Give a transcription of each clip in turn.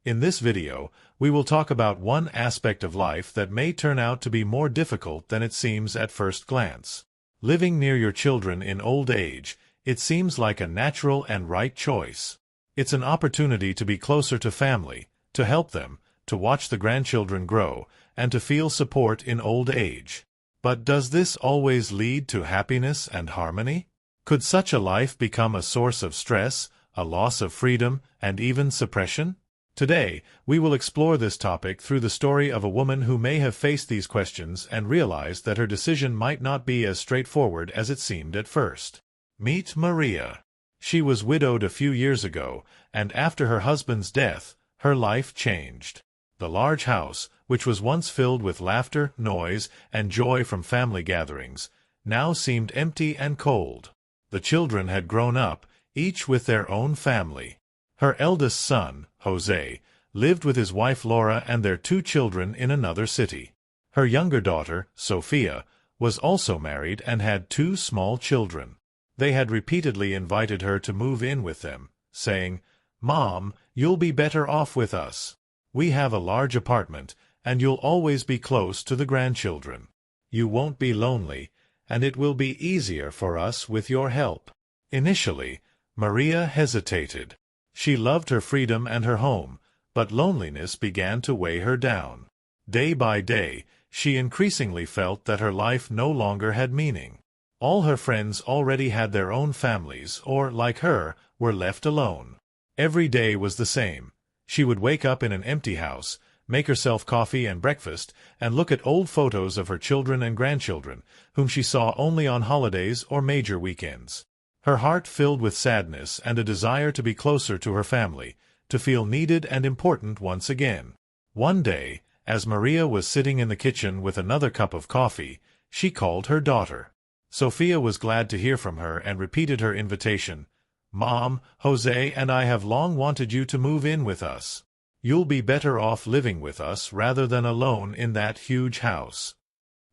In this video, we will talk about one aspect of life that may turn out to be more difficult than it seems at first glance. Living near your children in old age, it seems like a natural and right choice. It's an opportunity to be closer to family, to help them, to watch the grandchildren grow, and to feel support in old age. But does this always lead to happiness and harmony? Could such a life become a source of stress, a loss of freedom, and even suppression? Today, we will explore this topic through the story of a woman who may have faced these questions and realized that her decision might not be as straightforward as it seemed at first. Meet Maria. She was widowed a few years ago, and after her husband's death, her life changed. The large house, which was once filled with laughter, noise, and joy from family gatherings, now seemed empty and cold. The children had grown up, each with their own family. Her eldest son, Jose, lived with his wife Laura and their 2 children in another city. Her younger daughter, Sophia, was also married and had 2 small children. They had repeatedly invited her to move in with them, saying, "Mom, you'll be better off with us. We have a large apartment, and you'll always be close to the grandchildren. You won't be lonely, and it will be easier for us with your help." Initially, Maria hesitated. She loved her freedom and her home, but loneliness began to weigh her down. Day by day, she increasingly felt that her life no longer had meaning. All her friends already had their own families or, like her, were left alone. Every day was the same. She would wake up in an empty house, make herself coffee and breakfast, and look at old photos of her children and grandchildren, whom she saw only on holidays or major weekends. Her heart filled with sadness and a desire to be closer to her family, to feel needed and important once again. One day, as Maria was sitting in the kitchen with another cup of coffee, she called her daughter. Sophia was glad to hear from her and repeated her invitation. "Mom, Jose and I have long wanted you to move in with us. You'll be better off living with us rather than alone in that huge house."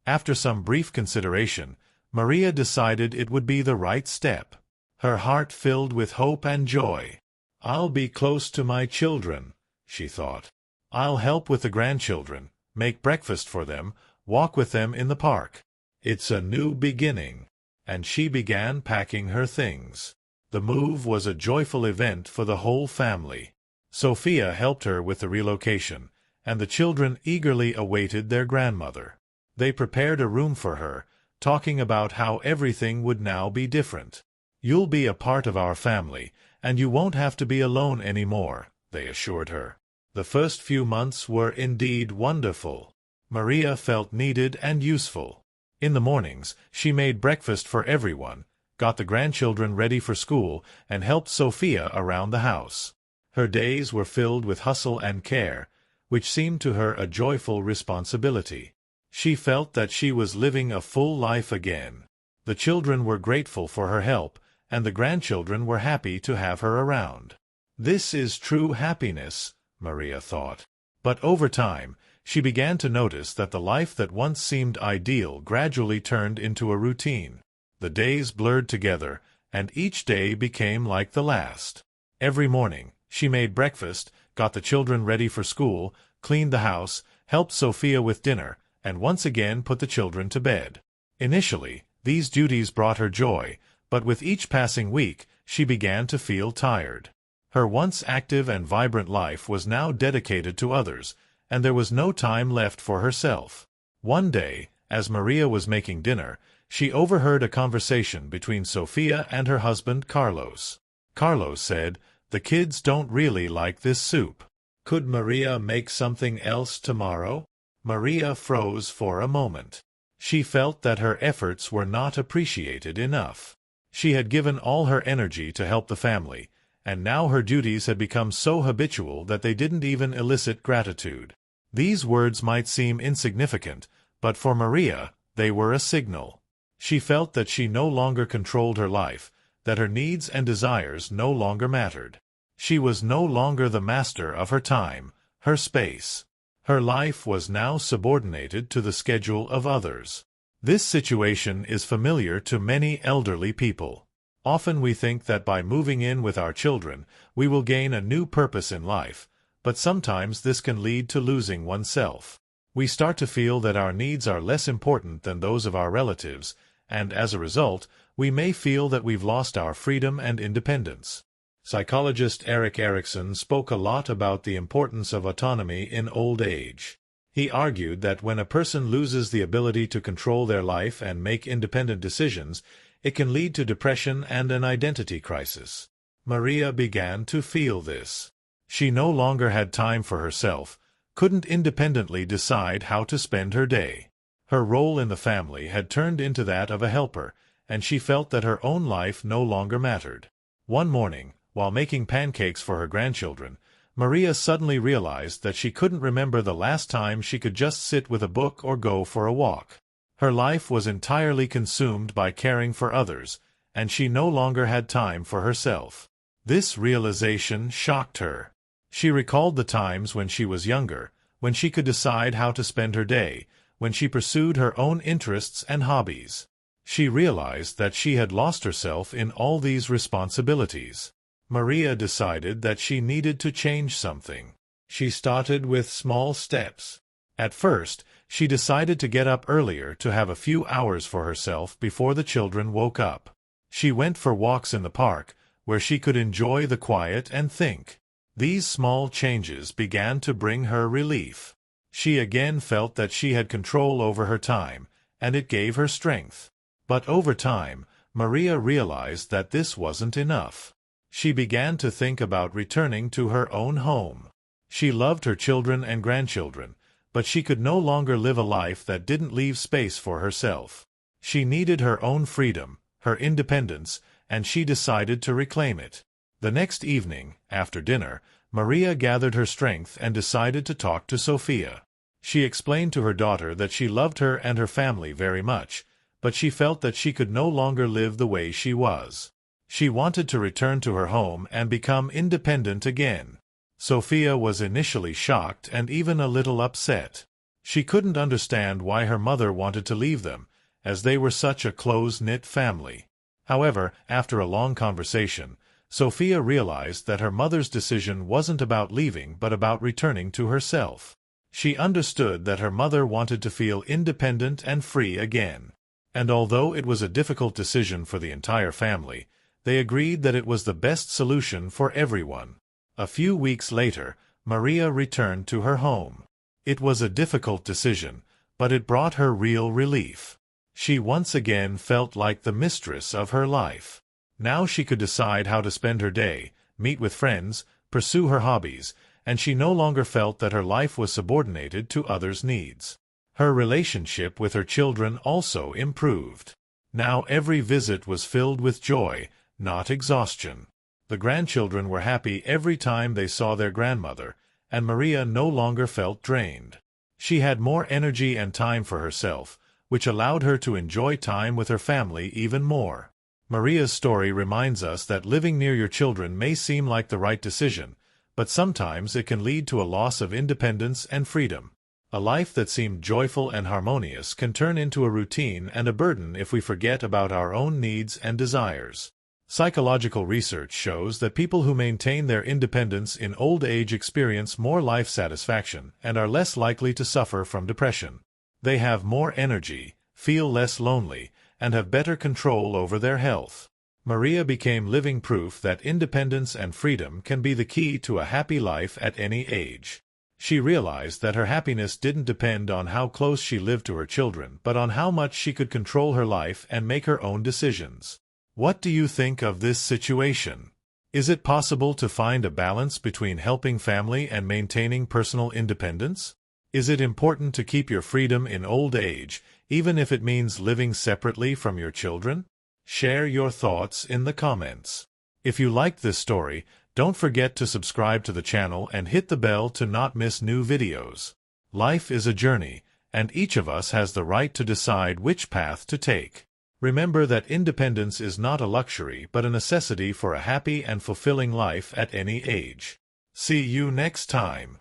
After some brief consideration, Maria decided it would be the right step. Her heart filled with hope and joy. "I'll be close to my children," she thought. "I'll help with the grandchildren, make breakfast for them, walk with them in the park. It's a new beginning." And she began packing her things. The move was a joyful event for the whole family. Sophia helped her with the relocation, and the children eagerly awaited their grandmother. They prepared a room for her, talking about how everything would now be different. "You'll be a part of our family, and you won't have to be alone anymore," they assured her. The first few months were indeed wonderful. Maria felt needed and useful. In the mornings, she made breakfast for everyone, got the grandchildren ready for school, and helped Sophia around the house. Her days were filled with hustle and care, which seemed to her a joyful responsibility. She felt that she was living a full life again. The children were grateful for her help, and the grandchildren were happy to have her around. This is true happiness, Maria thought. But over time, she began to notice that the life that once seemed ideal gradually turned into a routine. The days blurred together, and each day became like the last. Every morning, she made breakfast, got the children ready for school, cleaned the house, helped Sophia with dinner, and once again put the children to bed. Initially, these duties brought her joy, but with each passing week, she began to feel tired. Her once active and vibrant life was now dedicated to others, and there was no time left for herself. One day, as Maria was making dinner, she overheard a conversation between Sophia and her husband Carlos. Carlos said, "The kids don't really like this soup. Could Maria make something else tomorrow?" Maria froze for a moment. She felt that her efforts were not appreciated enough. She had given all her energy to help the family, and now her duties had become so habitual that they didn't even elicit gratitude. These words might seem insignificant, but for Maria, they were a signal. She felt that she no longer controlled her life, that her needs and desires no longer mattered. She was no longer the master of her time, her space. Her life was now subordinated to the schedule of others. This situation is familiar to many elderly people. Often we think that by moving in with our children, we will gain a new purpose in life, but sometimes this can lead to losing oneself. We start to feel that our needs are less important than those of our relatives, and as a result, we may feel that we've lost our freedom and independence. Psychologist Erik Erikson spoke a lot about the importance of autonomy in old age. He argued that when a person loses the ability to control their life and make independent decisions, it can lead to depression and an identity crisis. Maria began to feel this. She no longer had time for herself, couldn't independently decide how to spend her day. Her role in the family had turned into that of a helper, and she felt that her own life no longer mattered. One morning, while making pancakes for her grandchildren, Maria suddenly realized that she couldn't remember the last time she could just sit with a book or go for a walk. Her life was entirely consumed by caring for others, and she no longer had time for herself. This realization shocked her. She recalled the times when she was younger, when she could decide how to spend her day, when she pursued her own interests and hobbies. She realized that she had lost herself in all these responsibilities. Maria decided that she needed to change something. She started with small steps. At first, she decided to get up earlier to have a few hours for herself before the children woke up. She went for walks in the park, where she could enjoy the quiet and think. These small changes began to bring her relief. She again felt that she had control over her time, and it gave her strength. But over time, Maria realized that this wasn't enough. She began to think about returning to her own home. She loved her children and grandchildren, but she could no longer live a life that didn't leave space for herself. She needed her own freedom, her independence, and she decided to reclaim it. The next evening, after dinner, Maria gathered her strength and decided to talk to Sophia. She explained to her daughter that she loved her and her family very much, but she felt that she could no longer live the way she was. She wanted to return to her home and become independent again. Sophia was initially shocked and even a little upset. She couldn't understand why her mother wanted to leave them, as they were such a close-knit family. However, after a long conversation, Sophia realized that her mother's decision wasn't about leaving but about returning to herself. She understood that her mother wanted to feel independent and free again. And although it was a difficult decision for the entire family, they agreed that it was the best solution for everyone. A few weeks later, Maria returned to her home. It was a difficult decision, but it brought her real relief. She once again felt like the mistress of her life. Now she could decide how to spend her day, meet with friends, pursue her hobbies, and she no longer felt that her life was subordinated to others' needs. Her relationship with her children also improved. Now every visit was filled with joy, not exhaustion. The grandchildren were happy every time they saw their grandmother, and Maria no longer felt drained. She had more energy and time for herself, which allowed her to enjoy time with her family even more. Maria's story reminds us that living near your children may seem like the right decision, but sometimes it can lead to a loss of independence and freedom. A life that seemed joyful and harmonious can turn into a routine and a burden if we forget about our own needs and desires. Psychological research shows that people who maintain their independence in old age experience more life satisfaction and are less likely to suffer from depression. They have more energy, feel less lonely, and have better control over their health. Maria became living proof that independence and freedom can be the key to a happy life at any age. She realized that her happiness didn't depend on how close she lived to her children, but on how much she could control her life and make her own decisions. What do you think of this situation? Is it possible to find a balance between helping family and maintaining personal independence? Is it important to keep your freedom in old age, even if it means living separately from your children? Share your thoughts in the comments. If you liked this story, don't forget to subscribe to the channel and hit the bell to not miss new videos. Life is a journey, and each of us has the right to decide which path to take. Remember that independence is not a luxury but a necessity for a happy and fulfilling life at any age. See you next time.